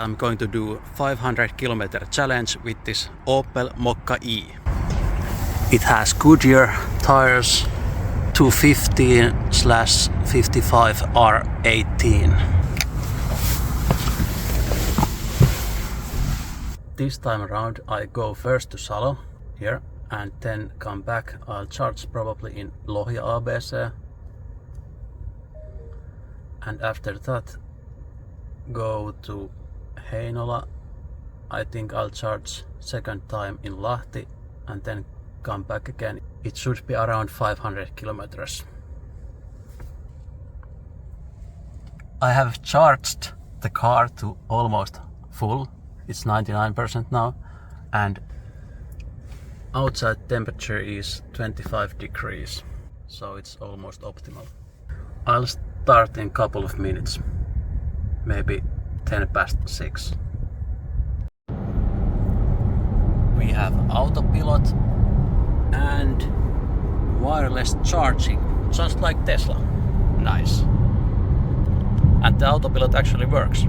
I'm going to do 500 kilometer challenge with this Opel Mokka-e. It has Goodyear tires 215/55 R18. This time around I go first to Salo here and then come back. I'll charge probably in Lohja ABC, and after that go to Heinola. I think I'll charge second time in Lahti and then come back again. It should be around 500 kilometers. I have charged the car to almost full. It's 99% now, and outside temperature is 25 degrees, so it's almost optimal. I'll start in a couple of minutes, maybe 6:10. We have autopilot and wireless charging, just like Tesla. Nice. And the autopilot actually works.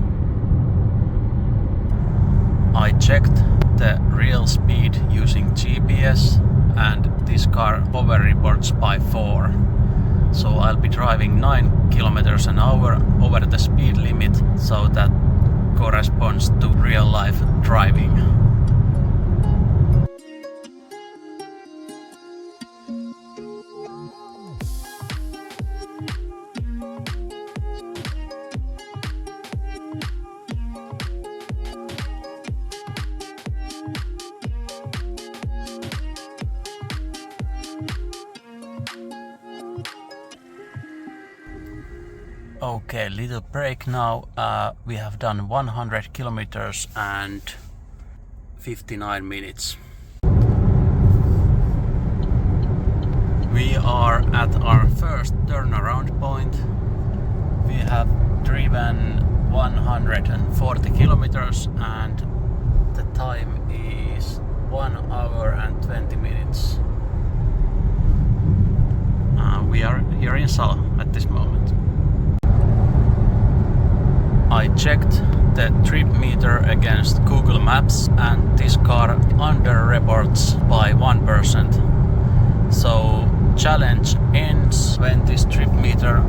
I checked the real speed using GPS, and this car over-reports by 4. So I'll be driving 9 kilometers an hour over the speed limit, so that corresponds to real life driving. Okay, little break now. We have done 100 kilometers and 59 minutes. We are at our first turnaround point. We have driven 140 kilometers and the time is 1 hour and 20 minutes. We are here in Salo at this moment. I checked the trip meter against Google Maps, and this car under-reports by 1%. So challenge ends when this trip meter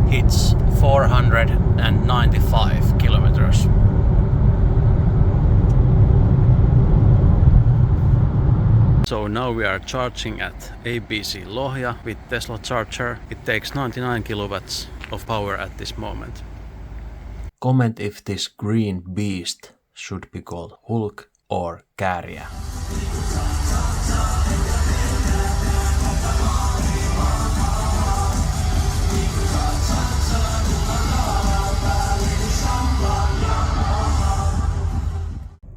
hits 495 kilometers. So now we are charging at ABC Lohja with Tesla charger. It takes 99 kilowatts of power at this moment. Comment if this green beast should be called Hulk or Käärijä.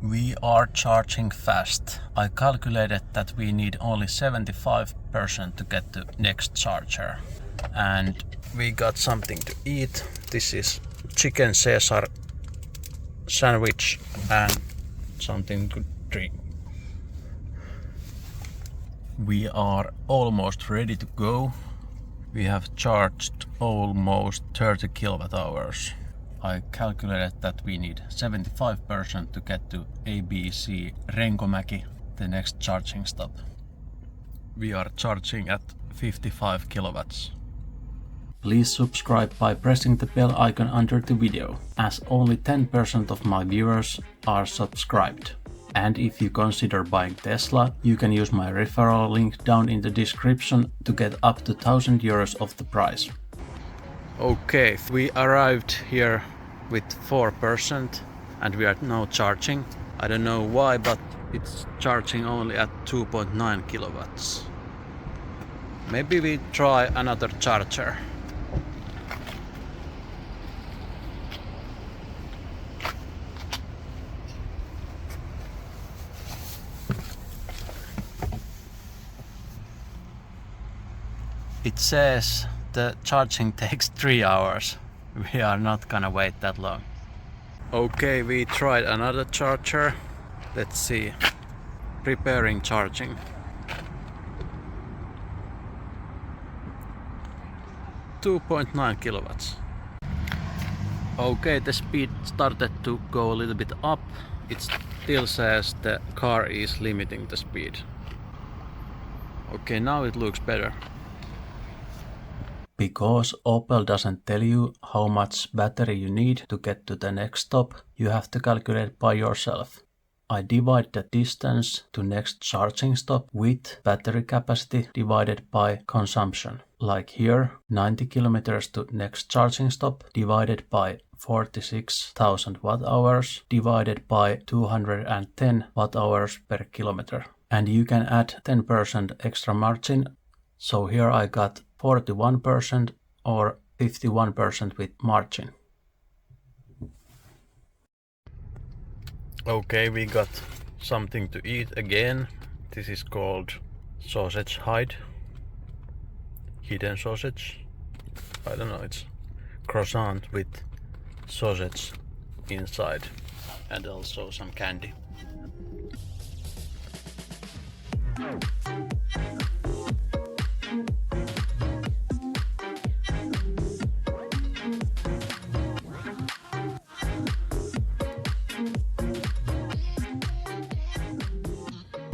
We are charging fast. I calculated that we need only 75% to get to next charger. And we got something to eat. This is chicken Caesar sandwich and something to drink. We are almost ready to go. We have charged almost 30 kilowatt hours. I calculated that we need 75% to get to ABC Renkomäki, the next charging stop. We are charging at 55 kilowatts. Please subscribe by pressing the bell icon under the video, as only 10% of my viewers are subscribed. And if you consider buying Tesla, you can use my referral link down in the description to get up to 1,000 euros of the price. Okay, we arrived here with 4% and we are now charging. I don't know why, but it's charging only at 2.9 kilowatts. Maybe we try another charger. It says the charging takes 3 hours. We are not gonna wait that long. Okay, we tried another charger. Let's see. Preparing charging. (2.9 kilowatts). Okay, the speed started to go a little bit up. It still says the car is limiting the speed. Okay, now it looks better. Because Opel doesn't tell you how much battery you need to get to the next stop, you have to calculate by yourself. I divide the distance to next charging stop with battery capacity divided by consumption. Like here, 90 kilometers to next charging stop divided by 46,000 watt hours divided by 210 watt hours per kilometer. And you can add 10% extra margin. So here I got 41% or 51% with margin. Okay, we got something to eat again. This is called sausage hide. Hidden sausage. I don't know, it's croissant with sausage inside and also some candy.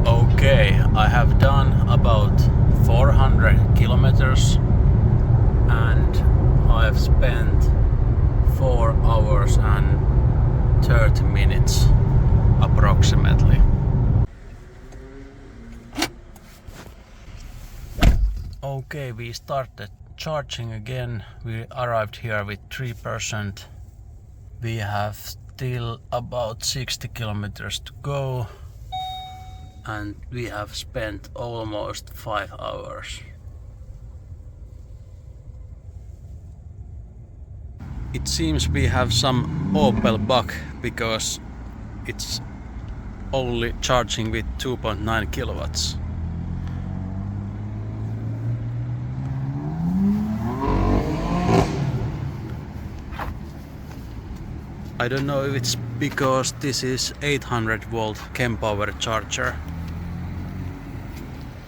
Okay, I have done about 400 kilometers and I've spent 4 hours and 30 minutes approximately. Okay, we started charging again. We arrived here with 3%. We have still about 60 kilometers to go. And we have spent almost 5 hours. It seems we have some Opel bug because it's only charging with 2.9 kilowatts. I don't know if it's because this is 800 volt chem power charger.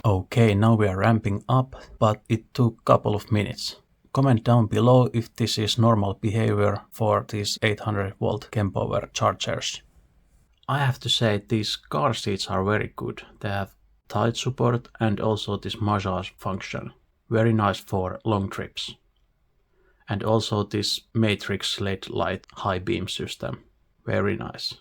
Okay, now we are ramping up, but it took a couple of minutes. Comment down below if this is normal behavior for these 800 volt chem power chargers. I have to say these car seats are very good. They have tight support and also this massage function. Very nice for long trips. And also this matrix LED light high beam system. Very nice.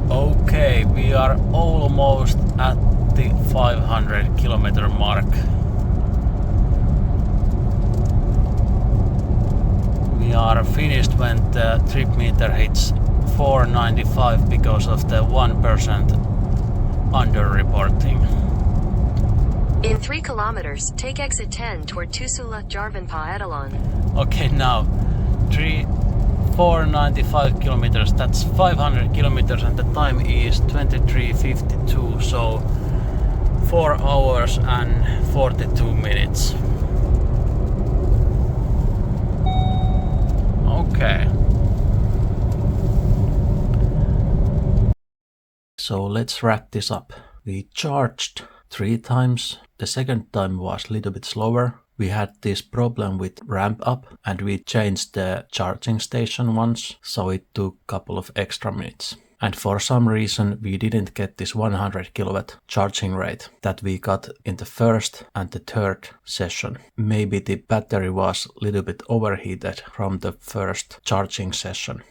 Okay, we are almost at the 500 kilometer mark. We are finished when the trip meter hits 495 because of the 1% under-reporting. In 3 kilometers, take exit 10 toward Tuusula Järvenpää Etelään. Okay, now 495 kilometers, that's 500 kilometers and the time is 23:52, so 4 hours and 42 minutes. Okay. So let's wrap this up. We charged 3 times. The second time was a little bit slower. We had this problem with ramp up and we changed the charging station once, so it took a couple of extra minutes. And for some reason we didn't get this 100 kilowatt charging rate that we got in the first and the third session. Maybe the battery was a little bit overheated from the first charging session.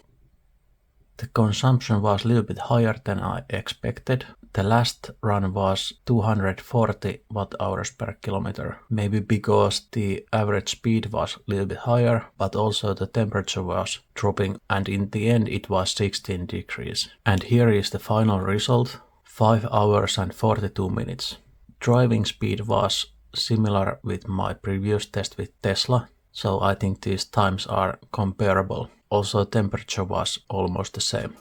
The consumption was a little bit higher than I expected. The last run was 240 watt hours per kilometer. Maybe because the average speed was a little bit higher, but also the temperature was dropping and in the end it was 16 degrees. And here is the final result, 5 hours and 42 minutes. Driving speed was similar with my previous test with Tesla, so I think these times are comparable. Also temperature was almost the same.